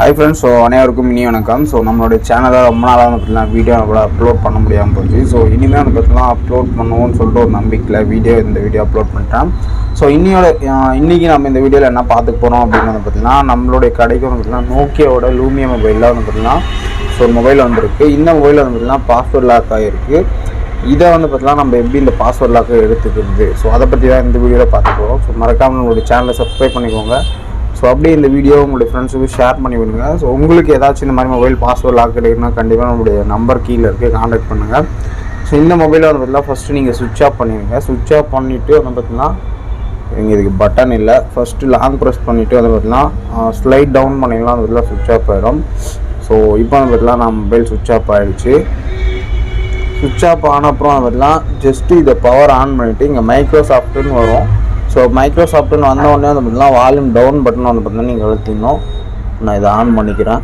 Hi friends. அனைவருக்கும் இனி வணக்கம். நம்மளுடைய சேனலில் ரொம்ப நாளாக பார்த்தீங்கன்னா வீடியோ கூட அப்லோட் பண்ண முடியாமல் போச்சு. இனிமேல் பார்த்தீங்கன்னா அப்லோட் பண்ணுவோம்னு சொல்லிட்டு ஒரு நம்பிக்கையில் இந்த வீடியோ அப்லோட் பண்ணிட்டேன். இன்றைக்கி நம்ம இந்த வீடியோவில் என்ன பார்த்துக்க போகிறோம் அப்படின்னு பார்த்தீங்கன்னா, நம்மளுடைய கடைக்கு பார்த்தீங்கன்னா நோக்கியாவோட லூமியா மொபைலில் பார்த்தீங்கன்னா ஒரு மொபைல் வந்திருக்கு. இந்த மொபைலில் பார்த்தீங்கன்னா பாஸ்வேர்ட் லாக் ஆகிருக்கு. இதை பார்த்தீங்கன்னா நம்ம எப்படி இந்த பாஸ்வேர்ட் லாக்கை எடுத்துக்கிறது, அதை பற்றி தான் இந்த வீடியோவில் பார்த்து போகிறோம். மறக்காமல் நம்மளுடைய சேனலை சப்ஸ்கிரைப் பண்ணிக்கோங்க. அப்படியே இந்த வீடியோ உங்களுடைய ஃப்ரெண்ட்ஸுக்கு ஷேர் பண்ணி விடுங்க. உங்களுக்கு ஏதாச்சும் இந்த மாதிரி மொபைல் பாஸ்வேர்ட் லாக் எடுக்கணும்னா கண்டிப்பாக நம்மளுடைய நம்பர் கீழே இருக்குது, கான்டாக்ட் பண்ணுங்கள். இந்த மொபைலில் பார்த்தீங்கன்னா ஃபஸ்ட்டு நீங்கள் சுவிட்ச் ஆஃப் பண்ணிடுங்க. சுவிட்ச் ஆஃப் பண்ணிவிட்டு பார்த்தீங்கன்னா இங்கே இதுக்கு பட்டன் இல்லை, ஃபஸ்ட்டு லாங் ப்ரெஸ் பண்ணிவிட்டு பார்த்தீங்கன்னா ஸ்லைட் டவுன் பண்ணிங்கன்னா பார்த்தீங்கன்னா சுவிட்ச் ஆஃப் ஆகிடும். இப்போ பார்த்தீங்கன்னா நான் மொபைல் சுவிட்ச் ஆஃப் ஆகிடுச்சு. சுவிட்ச் ஆஃப் ஆன அப்புறம் பார்த்தீங்கன்னா ஜஸ்ட்டு இதை பவர் ஆன் பண்ணிவிட்டு இங்கே மைக்ரோசாஃப்ட்டுன்னு வரும். மைக்ரோசாஃப்ட்னு வந்த உடனே பார்த்தீங்கன்னா வால்யூம் டவுன் பட்டன் பார்த்தீங்கன்னா நீங்கள் அழுத்திடணும். நான் இதை ஆன் பண்ணிக்கிறேன்.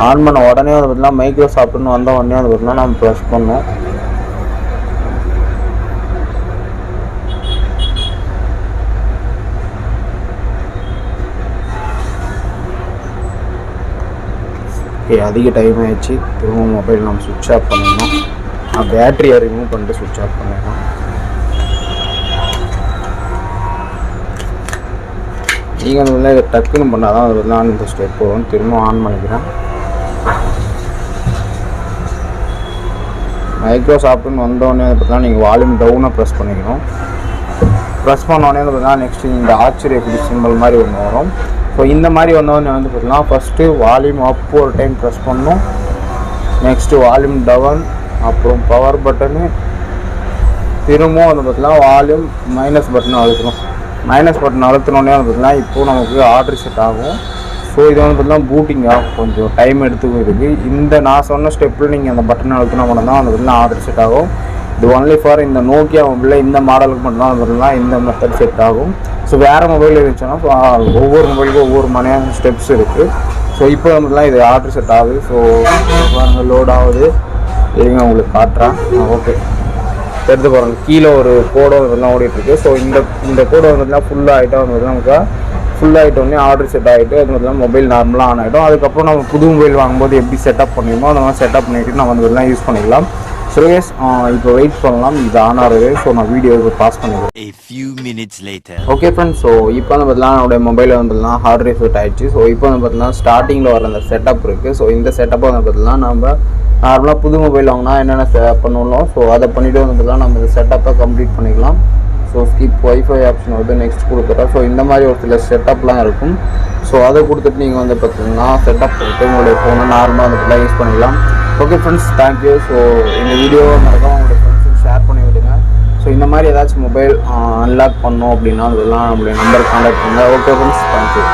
ஆன் பண்ண உடனே பார்த்தீங்கன்னா மைக்ரோசாஃப்ட்னு வந்த உடனே பார்த்தீங்கன்னா நம்ம ப்ரெஸ் பண்ணோம். அதிக டைம் ஆயிடுச்சு. திரும்ப மொபைல் நம்ம சுவிட்ச் ஆஃப் பண்ணிடணும். பேட்டரியை ரிமூவ் பண்ணிட்டு சுவிட்ச் ஆஃப் பண்ணிடணும். நீங்கள் இதை டக்குன்னு பண்ணால் தான் அதெல்லாம் இந்த ஸ்டெப் வரும். திரும்ப ஆன் பண்ணிக்கிறேன். மைக்ரோசாஃப்ட்னு வந்தோடனே பார்த்தீங்கன்னா நீங்கள் வால்யூம் டவுனாக ப்ரெஸ் பண்ணிக்கணும். ப்ரெஸ் பண்ணோடனே பார்த்தீங்கன்னா நெக்ஸ்ட்டு இந்த ஆச்சரிய குடி சிம்பிள் மாதிரி ஒன்று வரும். இந்த மாதிரி வந்தோடனே பார்த்தீங்கன்னா ஃபஸ்ட்டு வால்யூம் அப் ஒரு டைம் ப்ரெஸ் பண்ணணும். நெக்ஸ்ட்டு வால்யூம் டவுன், அப்புறம் பவர் பட்டனு, திரும்பவும் பார்த்தீங்கன்னா வால்யூம் மைனஸ் பட்டனை அழுத்தணும். மைனஸ் பட்டன் அழுத்தினோடனே பார்த்தீங்கன்னா இப்போது நமக்கு ஆர்டர் செட் ஆகும். இது பார்த்தீங்கன்னா பூட்டிங் ஆகும், கொஞ்சம் டைம் எடுத்துக்கும். இருக்குது இந்த நான் சொன்ன ஸ்டெப்பில் நீங்கள் அந்த பட்டனை அழுத்தினா மட்டும் தான் பார்த்தீங்கன்னா ஆர்டர் செட் ஆகும். இது ஒன்லி ஃபார் இந்த நோக்கியா மொபைலில் இந்த மாடலுக்கு மட்டும்தான் பார்த்தீங்கன்னா இந்த மெத்தட் செட் ஆகும். வேறு மொபைல் இருந்துச்சுன்னா ஒவ்வொரு மொபைலுக்கும் ஒவ்வொரு மாதிரியான ஸ்டெப்ஸ் இருக்குது. இப்போ பார்த்தீங்கன்னா இது ஆர்டர் செட் ஆகுது. லோட் ஆகுது. இருங்க உங்களுக்கு காட்டுறேன். ஓகே, எடுத்து பாருங்கள். கீழே ஒரு கோடை இதெல்லாம் ஓடிட்டுருக்கு. இந்த கோடை பார்த்தீங்கன்னா ஃபுல்லாகிட்டோம் வந்து நமக்கு ஃபுல்லாகிட்டோடனே ஆர்டர் செட் ஆகிட்டு அது பார்த்தீங்கன்னா மொபைல் நார்மலாக ஆன் ஆகிடும். அதுக்கப்புறம் நம்ம புது மொபைல் வாங்கும்போது எப்படி செட்டப் பண்ணிடுமோ அந்த மாதிரி செட்டப் பண்ணிவிட்டு நம்ம இதெல்லாம் யூஸ் பண்ணிக்கலாம். கேஸ் இப்போ வெயிட் பண்ணலாம், இது ஆன் ஆகுது. நான் வீடியோவுக்கு பாஸ் பண்ணிடுவேன். ஓகே ஃப்ரெண்ட்ஸ், இப்போ பார்த்தீங்கன்னா என்னுடைய மொபைலில் பார்த்தீங்கன்னா ஹார்ட் ரீசெட் ஆகிடுச்சு. இப்போ பார்த்தீங்கன்னா ஸ்டார்டிங்கில் வர அந்த செட்டப் இருக்குது. இந்த செட்டப்பை பார்த்தீங்கன்னா நம்ம நார்மலாக புது மொபைல் வாங்கினா என்னென்ன பண்ணணும் அதை பண்ணிவிட்டு பார்த்தீங்கன்னா நம்ம இந்த செட்டப்பை கம்ப்ளீட் பண்ணிக்கலாம். ஸ்கிப் ஒய்ஃபை ஆப்ஷன் வந்து நெக்ஸ்ட் கொடுத்துட்றோம். இந்த மாதிரி ஒரு சில செட்டப்லாம் இருக்கும். அதை கொடுத்துட்டு நீங்கள் பார்த்தீங்கன்னா செட்டப் கொடுத்து உங்களுடைய ஃபோனை நார்மலாக அந்த யூஸ் பண்ணிக்கலாம். Okay friends, thank you. இந்த வீடியோவை மறக்காம உங்களுடைய ஃப்ரெண்ட்ஸுக்கு ஷேர் பண்ணி விடுங்க. இந்த மாதிரி ஏதாச்சும் மொபைல் அன்லாக் பண்ணோம் அப்படின்னா அதெல்லாம் நம்மளுடைய நம்பர் கான்டாக்ட் பண்ணுங்கள். Okay friends, thank you.